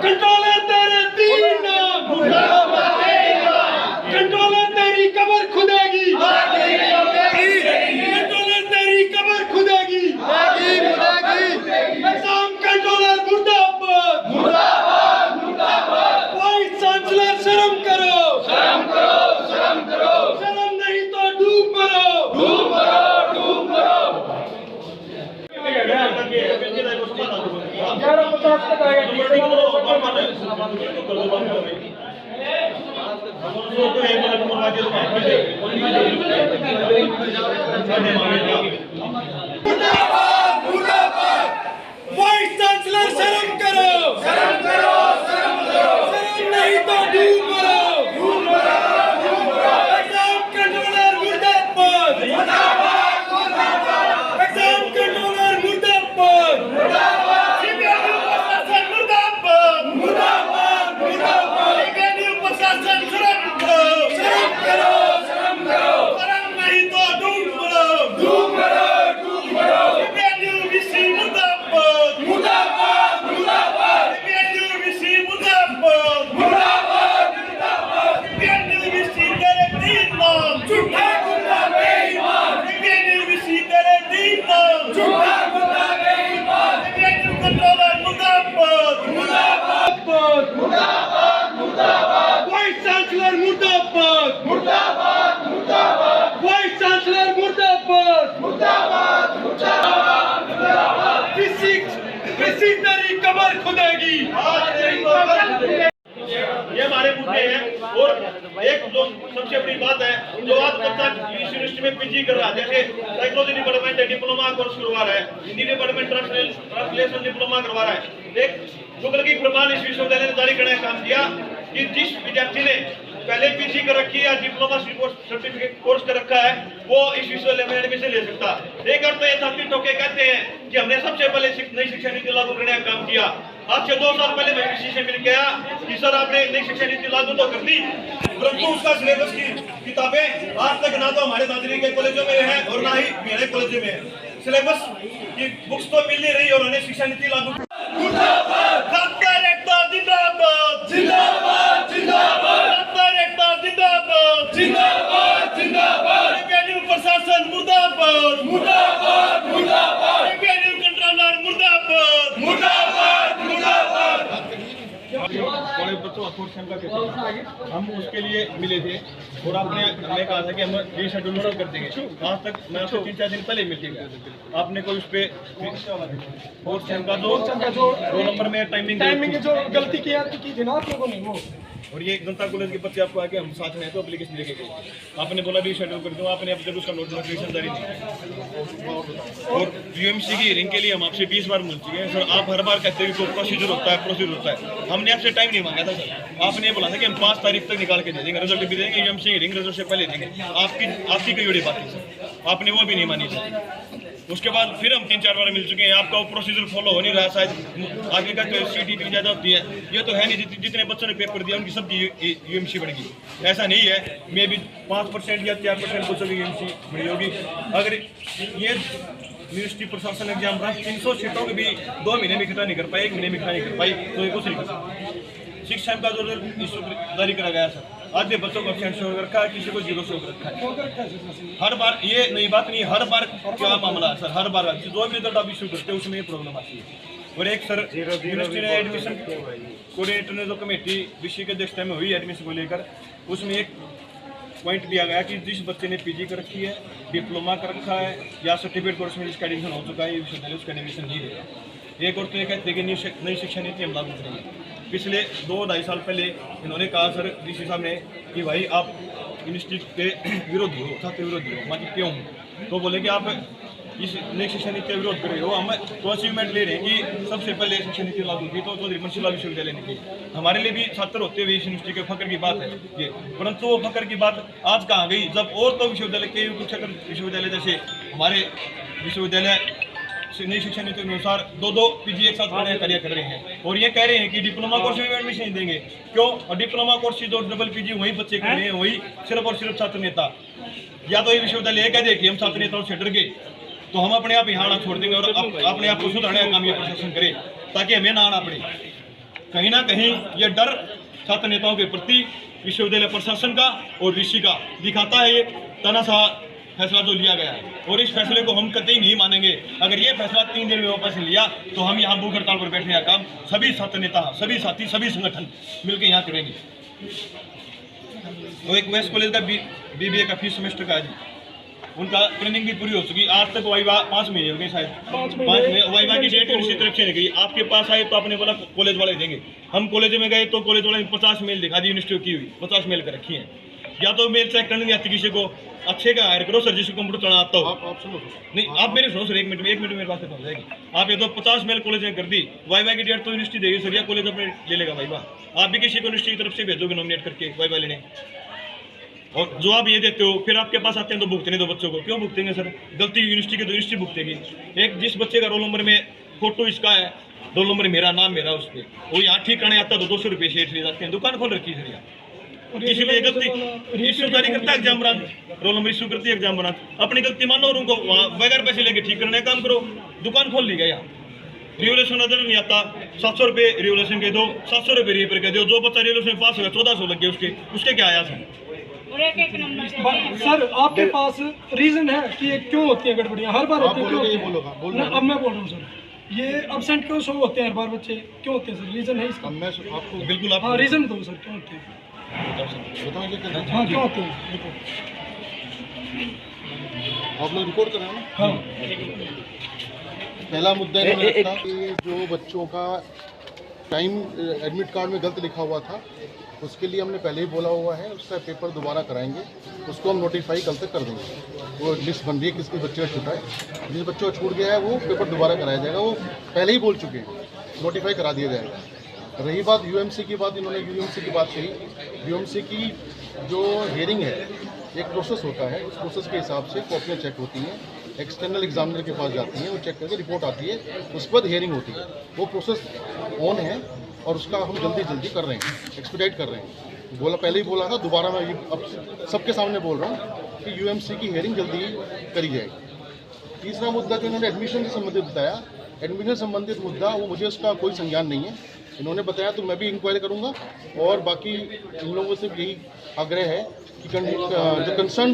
Controller तेरे तीन नाम, कंट्रोलर तेरी कब्र खुदेगी, कंट्रोलर तेरी कब्र खुदेगी, एग्जाम कंट्रोलर मुर्दाबाद, वाइस चांसलर शर्म करो, शर्म नहीं तो डूब मरो। वाइस चांसलर शर्म करो, शर्म नहीं तो डूब मरो। एग्जाम कंट्रोलर मुर्दाबाद, एग्जाम कंट्रोलर मुर्दाबाद, सीबीआई प्रशासन मुर्दाबाद, सीबीआई प्रशासन शर्म करो, शर्म नहीं तो डूब मरो। सीबीआई मुर्दाबाद, सीबीआई मुर्दाबाद, सीबीआई तेरे तीन नाम, झूठा गुंडा बेईमान, सीबीआई तेरे तीन नाम, झूठा गुंडा बेईमान, सीबीआई कंट्रोलर मुर्दाबाद, वाइस चांसलर मुर्दाबाद, वाइस चांसलर मुर्दाबाद, किसी तेरी कब्र खुदेगी। ये हमारे मुद्दे हैं। और एक जो सबसे बड़ी बात है, जो आज बच्चा यूनिवर्सिटी में पीजी कर रहा है, जैसे साइकोलॉजी डिपार्टमेंट डिप्लोमा कोर्स करवा रहा है, हिंदी डिपार्टमेंट ट्रांसलेशन डिप्लोमा करवा रहा है। एक शुक्र की प्रमाण इस विश्वविद्यालय ने जारी करने का काम किया कि जिस विद्यार्थी ने पहले पीजी कर रखी है या डिप्लोमा सर्टिफिकेट कोर्स कर रखा है, वो इस विश्वविद्यालय में एडमिशन ले सकता है। एक अर्थ ये छात्र टोके कहते हैं कि हमने सबसे पहले नई शिक्षा नीति लागू करने का काम किया। आज से 2 साल पहले मैं किसी से मिल गया कि सर आपने नई शिक्षा नीति लागू तो कर दी, परंतु उसका सिलेबस की किताबें आज तक ना तो हमारे दादरी के कॉलेजों में है और ना ही मेरे कॉलेजों में है। सिलेबस की बुक्स तो मिल नहीं रही और उन्हें शिक्षा नीति लागू प्रशासन मुर्दाबाद, कंट्रोलर मुर्दाबाद। बड़े बच्चों हम उसके लिए मिले थे और आपने हमें कहा था कि हम ये शेड्यूल शुरू कर देंगे। आज तक मैं आपको 3-4 दिन पहले मिल गया, आपने कोई उस पे फोर्थ सेम का जो 2 नंबर में टाइमिंग जो गलती की थी ना आप लोगों ने, वो और ये जनता कॉलेज के बच्चे आपको आके हम साथ में हैं तो एप्लीकेशन लेके गए। आपने बोला भी शेड्यूल कर दूँ, आपने अब तक उसका नोटिफिकेशन जारी नहीं किया। और यूएमसी की हियरिंग के लिए हम आपसे 20 बार मिल चुके हैं सर। आप हर बार कहते हैं कि प्रोसीजर होता है। हमने आपसे टाइम नहीं मांगा था सर। आपने बोला था कि हम 5 तारीख तक निकाल के दे देंगे, रिजल्ट भी देंगे, यूएमसी हियरिंग रिजल्ट से पहले देंगे। आपकी कोई बड़ी बात नहीं सर, आपने वो भी नहीं मानी सर। उसके बाद फिर हम 3-4 बार मिल चुके हैं, आपका वो प्रोसीजर फॉलो हो नहीं रहा। शायद आगे का तो सीटी इतनी ज़्यादा होती है, ये तो है नहीं जितने बच्चों ने पेपर दिया उनकी सबकी यूएमसी बढ़ गई। ऐसा नहीं है, मे भी 5% या 4% बच्चों की यूएमसी बढ़ी होगी। अगर ये यूनिवर्सिटी प्रशासन एग्जाम रहा 300 सीटों की भी 2 महीने में इकट्ठा नहीं कर पाई, 1 महीने में इकट्ठा नहीं कर पाई, तो ये कुछ नहीं कर सकता। 6 टाइम का जो इशू जारी करा गया सर, आधे बच्चों को एब्सेंट शो रखा है, किसी को 0 शो रखा है। हर बार ये नई बात नहीं, हर बार क्या मामला है सर, हर बार जो भी रिजल्ट आप इशू करते हैं उसमें ये प्रॉब्लम आती है। और एक सर यूनिवर्सिटी ने एडमिशन कोऑर्डिनेटर ने जो कमेटी विषय के अध्यक्षता में हुई एडमिशन को लेकर, उसमें एक पॉइंट दिया गया कि जिस बच्चे ने पीजी कर रखी है, डिप्लोमा कर रखा है या सर्टिफिकेट कोर्स में जिसका एडमिशन हो चुका है, ये विश्वविद्यालय उसका एडमिशन नहीं देगा। एक और तो ये कहते हैं कि नई शिक्षा नीति हम लागू करेंगे। पिछले 2-2.5 साल पहले इन्होंने कहा सर डीसी साहब ने कि भाई आप इंस्टीट्यूट के विरोधी हो, छात्र विरोधी हो। मतलब क्यों? तो बोले कि आप इस नई शिक्षा नीति का विरोध कर रहे हो। हम तो अचीवमेंट ले रहे हैं कि सबसे पहले शिक्षा नीति लागू की तो चौधरी मुंशी लाल विश्वविद्यालय ने की। हमारे लिए भी छात्र होते हुए इस यूनिवर्सिटी के फख्र की बात है ये, परंतु वो फख्र की बात आज कहाँ गई जब और तो विश्वविद्यालय के कुछ विश्वविद्यालय जैसे हमारे विश्वविद्यालय नई शिक्षा नीति के अनुसार 2-2 पीजी एक साथ कार्य कर रहे हैं और ये कह रहे हैं कि डिप्लोमा कोर्स में एडमिशन देंगे। क्यों? और डिप्लोमा कोर्स जो डबल पीजी वही बच्चे कर रहे हैं, वही सिर्फ और सिर्फ छात्र नेता। या तो ये विश्वविद्यालय कह दे कि हम छात्र नेताओं से डर गए तो हम अपने आप यहाँ छोड़ देंगे और अपने आप को सुधारने का काम ये प्रशासन करे ताकि हमें ना आना पड़े। कहीं ना कहीं ये डर छात्र नेताओं के प्रति विश्वविद्यालय प्रशासन का और वीसी का दिखाता है ये तानाशाह फैसला जो लिया गया है, और इस फैसले को हम कतई नहीं मानेंगे। अगर ये फैसला 3 दिन में वापस लिया तो हम यहाँ भूख हड़ताल पर बैठने का काम सभी छात्र नेता, सभी साथी, सभी संगठन मिलकर यहाँ करेंगे। तो एक वेस्ट कॉलेज का BBA का फीस सेमेस्टर का है जी, उनका ट्रेनिंग भी पूरी हो चुकी। आज तक वाइवा 5 महीने हो गए, शायद 5 महीने वाइवा की डेट किसी तरफ से नहीं गई। आपके पास आए तो आपने बोला कॉलेज वाले देंगे। हम कॉलेज में गए तो कॉलेज वाले ने 50 मेल दिखा दी, यूनिवर्सिटी की हुई 50 मेल कर रखी है। या तो मेल चेक करने नहीं आती किसी को, अच्छे का हायर करो सर जिसको कंप्यूटर चलाना आता हो। आप सुनो नहीं, आप मेरे सुनो सर, 1 मिनट में मेरे पास हो जाएगी। आप ये तो 50 मेल कॉलेज में कर दी, वाइवा की डेट तो यूनिवर्सिटी देगी सर, या कॉलेज अपने ले लेगा वाइवा। आप भी किसी को यूनिवर्सिटी की तरफ से भेजोगे नॉमिनेट करके वाइवा लेने, और जो आप ये देते हो फिर आपके पास आते हैं तो भुगतने दो बच्चों को। क्यों भुगतेंगे सर? गलती यूनिवर्सिटी की तो यूनिवर्सिटी भुगतेगी। एक जिस बच्चे का रोल नंबर में फोटो इसका है, रोल नंबर मेरा, नाम मेरा उस पर, वो यहाँ ठीक करने आता तो 200 रुपये से ले जाते हैं। दुकान खोल रखी है सर यहाँ, किसी भी गलती इश्यू जारी करता है exam branch, roll number issue करती है एग्जाम ब्रांच, अपनी गलती मानो और उनको बगैर पैसे लेके ठीक करने का काम करो। दुकान खोल ली गया यहाँ, रिवोल्यूशन नजर नहीं आता, 700 रुपये रिवोल्यूशन के दो, 700 रुपये रिपेयर के दो। जो बच्चा रिवोल्यूशन पास हो गया 1400 लग गए उसके क्या आया सर? सर आपके पास रीजन है कि ये क्यों होती है गड़बड़ियाँ? हर बार होती है, क्यों? अब मैं बोल रहा हूँ सर, ये एब्सेंट क्यों शो होते हैं हर बार बच्चे, क्यों होते हैं सर? रीजन है इसका? मैं आपको बिल्कुल हाँ रीजन दो सर, क्यों होते हैं? हाँ क्यों होते हैं? आप लोग रिकॉर्ड कर रहे हो ना? हाँ। पहला मुद्दा इन्होंने रखा कि जो बच्चों का टाइम एडमिट कार्ड में गलत लिखा हुआ था, उसके लिए हमने पहले ही बोला हुआ है, उसका पेपर दोबारा कराएंगे, उसको हम नोटिफाई कल तक कर देंगे। वो लिस्ट बन रही है किस बच्चे का छूटा है, जिस बच्चे का छूट गया है वो पेपर दोबारा कराया जाएगा। वो पहले ही बोल चुके हैं, नोटिफाई करा दिया जाएगा। रही बात यूएमसी की बात, इन्होंने यूएमसी की बात कही। यूएमसी की जो हियरिंग है एक प्रोसेस होता है, उस प्रोसेस के हिसाब से कॉपियाँ चेक होती हैं, एक्सटर्नल एग्जामिनर के पास जाती हैं, वो चेक करके रिपोर्ट आती है, उस पर हियरिंग होती है। वो प्रोसेस ऑन है और उसका हम जल्दी कर रहे हैं, एक्सपीडाइट कर रहे हैं। पहले ही बोला था, दोबारा मैं ये अब सबके सामने बोल रहा हूँ कि यूएमसी की हियरिंग जल्दी ही करी जाएगी। तीसरा मुद्दा जो इन्होंने एडमिशन से संबंधित बताया, एडमिशन संबंधित मुद्दा, वो मुझे उसका कोई संज्ञान नहीं है। इन्होंने बताया तो मैं भी इंक्वायरी करूंगा, और बाकी इन लोगों से यही आग्रह है कि जो कंसर्न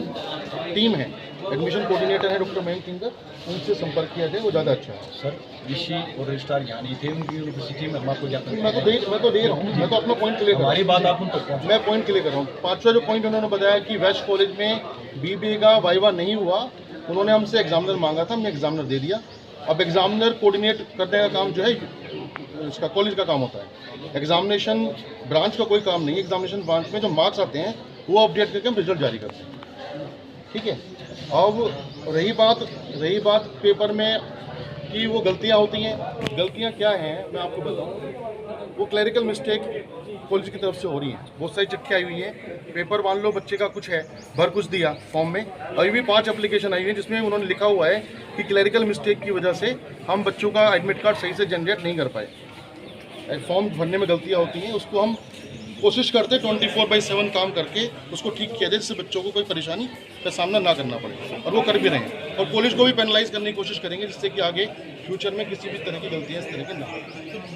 टीम है, एडमिशन कोऑर्डिनेटर है डॉक्टर मयंक किंगर, उनसे संपर्क किया जाए, वो ज़्यादा अच्छा है। सर वीसी और रजिस्ट्रार यहाँ नहीं थे उनकी यूनिवर्सिटी में, हम आपको मैं तो दे रहा हूँ, मैं तो अपना पॉइंट क्लियर कर रहा हूँ। बात आप उन तक मैं पॉइंट क्लियर कर रहा हूँ। 5वां जो पॉइंट उन्होंने बताया कि वेस्ट कॉलेज में BBA का वाइवा नहीं हुआ, उन्होंने हमसे एग्जामिनर मांगा था, हमने एग्जामिनर दे दिया। अब एग्जामिनर कोऑर्डिनेट करने का काम जो है इसका कॉलेज का काम होता है, एग्जामिनेशन ब्रांच का कोई काम नहीं है। एग्जामिनेशन ब्रांच में जो मार्क्स आते हैं वो अपडेट करके हम रिजल्ट जारी करते हैं, ठीक है। अब रही बात पेपर में कि वो गलतियां होती हैं, गलतियां क्या हैं मैं आपको बताऊं। वो क्लरिकल मिस्टेक कॉलेज की तरफ से हो रही हैं, बहुत सारी चिट्ठी आई हुई है। पेपर मान लो बच्चे का कुछ है, भर कुछ दिया फॉर्म में, अभी भी 5 एप्लीकेशन आई हुई हैं जिसमें उन्होंने लिखा हुआ है कि क्लरिकल मिस्टेक की वजह से हम बच्चों का एडमिट कार्ड सही से जनरेट नहीं कर पाए। फॉर्म भरने में गलतियाँ होती हैं, उसको हम कोशिश करते 24/7 काम करके उसको ठीक किया जाए, जिससे बच्चों को कोई परेशानी का सामना ना करना पड़े, और वो कर भी रहे हैं। और कॉलेज को भी पेनलाइज करने की कोशिश करेंगे, जिससे कि आगे फ्यूचर में किसी भी तरह की गलतियाँ इस तरह की ना हो।